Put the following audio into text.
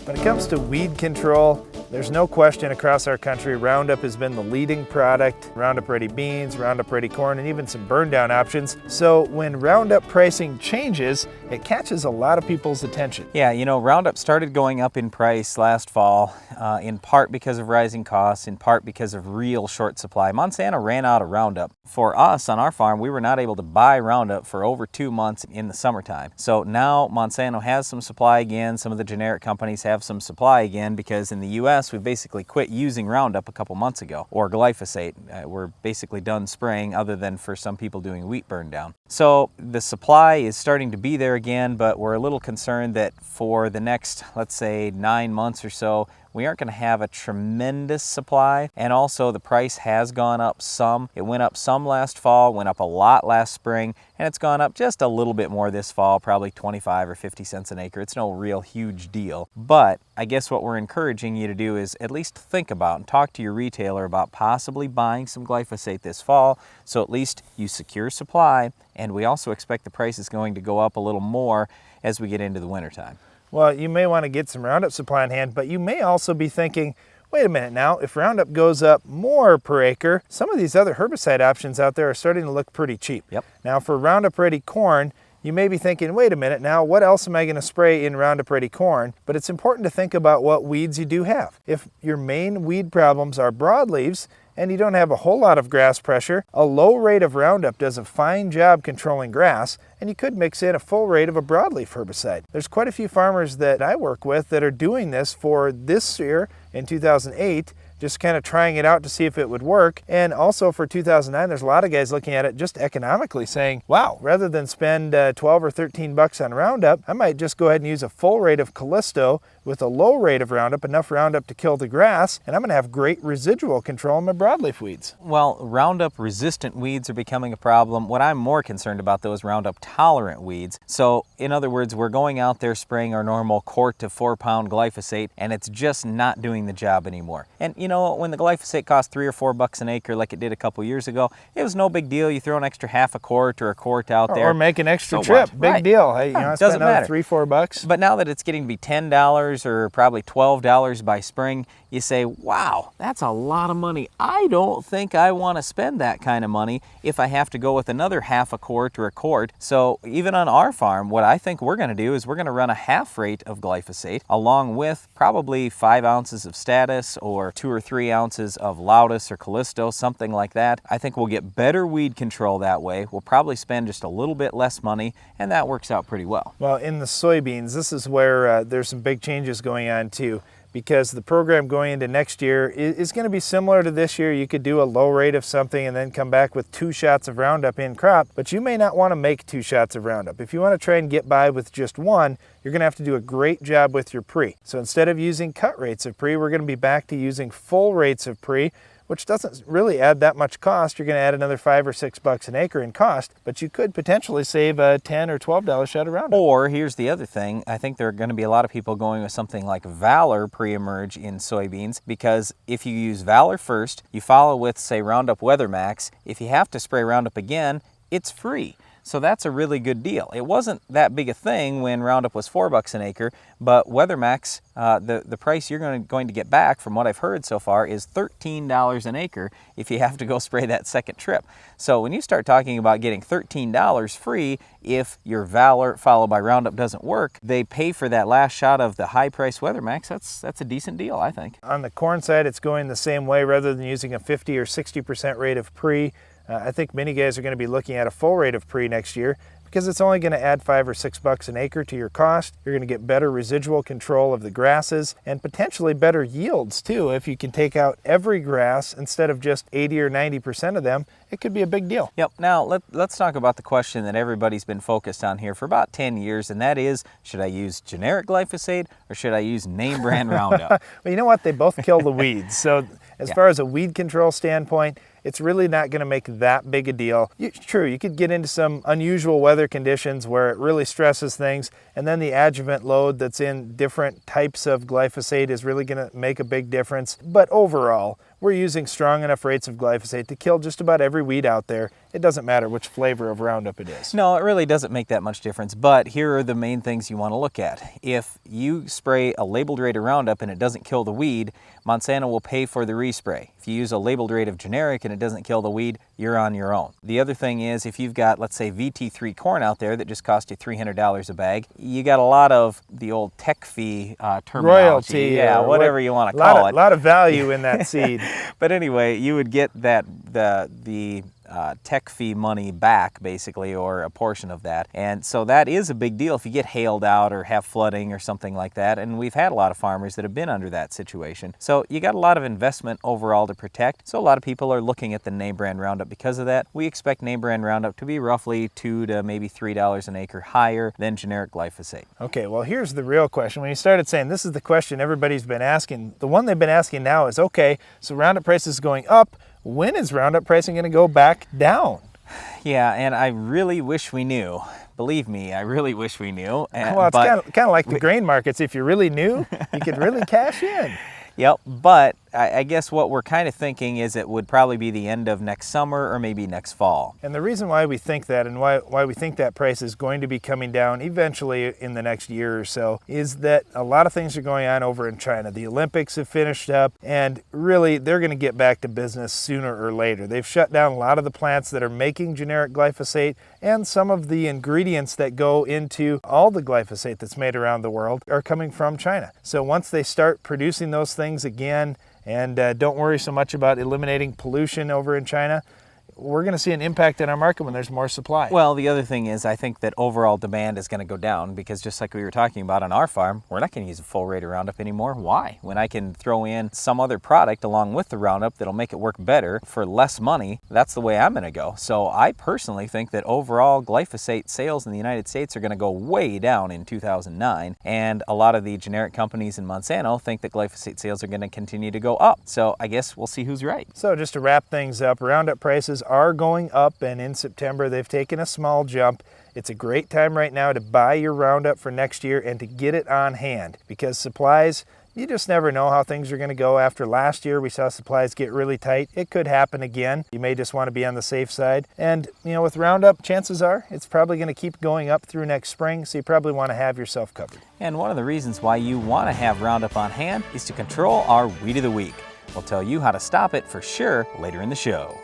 When it comes to weed control, there's no question across our country Roundup has been the leading product. Roundup Ready beans, Roundup Ready corn, and even some burn down options. So when Roundup pricing changes, it catches a lot of people's attention. Yeah, you know, Roundup started going up in price last fall, in part because of rising costs, in part because of real short supply. Monsanto ran out of Roundup. For us on our farm, we were not able to buy Roundup for over 2 months in the summertime. So now Monsanto has some supply again. Some of the generic companies have some supply again because in the US we basically quit using Roundup a couple months ago, or glyphosate. We're basically done spraying other than for some people doing wheat burn down. So the supply is starting to be there again, but we're a little concerned that for the next, let's say, 9 months or so, we aren't going to have a tremendous supply. And also the price has gone up some. It went up some last fall, went up a lot last spring, and it's gone up just a little bit more this fall, probably 25 or 50 cents an acre. It's no real huge deal. But I guess what we're encouraging you to do is at least think about and talk to your retailer about possibly buying some glyphosate this fall, so at least you secure supply. And we also expect the price is going to go up a little more as we get into the wintertime. Well, you may want to get some Roundup supply in hand, but you may also be thinking, wait a minute now, if Roundup goes up more per acre, some of these other herbicide options out there are starting to look pretty cheap. Yep. Now for Roundup Ready corn, you may be thinking, wait a minute now, what else am I going to spray in Roundup Ready corn? But it's important to think about what weeds you do have. If your main weed problems are broadleaves, and you don't have a whole lot of grass pressure, a low rate of Roundup does a fine job controlling grass, and you could mix in a full rate of a broadleaf herbicide. There's quite a few farmers that I work with that are doing this for this year in 2008, just kind of trying it out to see if it would work. And also for 2009, there's a lot of guys looking at it just economically saying, wow, rather than spend 12 or 13 bucks on Roundup, I might just go ahead and use a full rate of Callisto with a low rate of Roundup, enough Roundup to kill the grass, and I'm going to have great residual control on my broadleaf weeds. Well, Roundup resistant weeds are becoming a problem. What I'm more concerned about though is Roundup tolerant weeds. So in other words, we're going out there spraying our normal quart to 4 pound glyphosate, and it's just not doing the job anymore. And you know, when the glyphosate cost 3 or 4 bucks an acre like it did a couple years ago, it was no big deal. You throw an extra half a quart or a quart out there. Or make an extra trip. What? Big Right. deal. Hey, you know, I spent Doesn't another matter. 3-4 bucks. But now that it's getting to be $10 or probably $12 by spring, you say, wow, that's a lot of money. I don't think I want to spend that kind of money if I have to go with another half a quart or a quart. So even on our farm, what I think we're going to do is we're going to run a half rate of glyphosate along with probably 5 ounces of Status or 2 or 3 ounces of Loudus or Callisto, something like that. I think we'll get better weed control that way. We'll probably spend just a little bit less money, and that works out pretty well. Well, in the soybeans, this is where there's some big changes going on too, because the program going into next year is going to be similar to this year. You could do a low rate of something and then come back with 2 shots of Roundup in crop, but you may not want to make 2 shots of Roundup. If you want to try and get by with just 1, you're going to have to do a great job with your pre. So instead of using cut rates of pre, we're going to be back to using full rates of pre, which doesn't really add that much cost. You're going to add another 5 or 6 bucks an acre in cost, but you could potentially save a $10 or $12 shot of Roundup. Or here's the other thing. I think there are going to be a lot of people going with something like Valor pre-emerge in soybeans, because if you use Valor first, you follow with, say, Roundup Weather Max. If you have to spray Roundup again, it's free. So that's a really good deal. It wasn't that big a thing when Roundup was 4 bucks an acre, but WeatherMax, the price you're going to get back from what I've heard so far is $13 an acre if you have to go spray that second trip. So when you start talking about getting $13 free if your Valor followed by Roundup doesn't work, they pay for that last shot of the high price WeatherMax. That's a decent deal, I think. On the corn side, it's going the same way. Rather than using a 50 or 60% rate of pre, I think many guys are going to be looking at a full rate of pre next year, because it's only going to add 5 or 6 bucks an acre to your cost. You're going to get better residual control of the grasses and potentially better yields too. If you can take out every grass instead of just 80 or 90% of them, it could be a big deal. Yep. Now let's talk about the question that everybody's been focused on here for about 10 years, and that is, should I use generic glyphosate or should I use name brand Roundup? Well, you know what? They both kill the weeds. So as far as a weed control standpoint, it's really not going to make that big a deal. True, you could get into some unusual weather conditions where it really stresses things, and then the adjuvant load that's in different types of glyphosate is really going to make a big difference. But overall, we're using strong enough rates of glyphosate to kill just about every weed out there. It doesn't matter which flavor of Roundup it is. No, it really doesn't make that much difference, but here are the main things you want to look at. If you spray a labeled rate of Roundup and it doesn't kill the weed, Monsanto will pay for the respray. If you use a labeled rate of generic and it doesn't kill the weed, you're on your own. The other thing is, if you've got, let's say, VT3 corn out there that just cost you $300 a bag, you got a lot of the old tech fee terminology. Royalty. Yeah, whatever you want to call it. A lot of value in that seed. But anyway, you would get that the tech fee money back, basically, or a portion of that. And so that is a big deal if you get hailed out or have flooding or something like that. And we've had a lot of farmers that have been under that situation. So you got a lot of investment overall to protect. So a lot of people are looking at the name brand Roundup because of that. We expect name brand Roundup to be roughly $2 to maybe $3 an acre higher than generic glyphosate. Okay, well, here's the real question. When you started saying this is the question everybody's been asking, the one they've been asking now is, okay, so Roundup price is going up. When is Roundup pricing going to go back down? Yeah, and I really wish we knew. Believe me, I really wish we knew. Well, it's kind of like the grain markets. If you really knew, you could really cash in. Yep, but I guess what we're kind of thinking is it would probably be the end of next summer or maybe next fall. And the reason why we think that and why we think that price is going to be coming down eventually in the next year or so is that a lot of things are going on over in China. The Olympics have finished up and really they're going to get back to business sooner or later. They've shut down a lot of the plants that are making generic glyphosate, and some of the ingredients that go into all the glyphosate that's made around the world are coming from China. So once they start producing those things again, and don't worry so much about eliminating pollution over in China, we're going to see an impact in our market when there's more supply. Well, the other thing is I think that overall demand is going to go down because just like we were talking about on our farm, we're not going to use a full rate of Roundup anymore. Why? When I can throw in some other product along with the Roundup that'll make it work better for less money, that's the way I'm going to go. So I personally think that overall glyphosate sales in the United States are going to go way down in 2009, and a lot of the generic companies in Monsanto think that glyphosate sales are going to continue to go up. So I guess we'll see who's right. So just to wrap things up, Roundup prices are going up, and in September they've taken a small jump. It's a great time right now to buy your Roundup for next year and to get it on hand, because supplies, you just never know how things are going to go. After last year we saw supplies get really tight. It could happen again. You may just want to be on the safe side. And with Roundup, chances are it's probably going to keep going up through next spring, so you probably want to have yourself covered. And one of the reasons why you want to have Roundup on hand is to control our Weed of the Week. We'll tell you how to stop it for sure later in the show.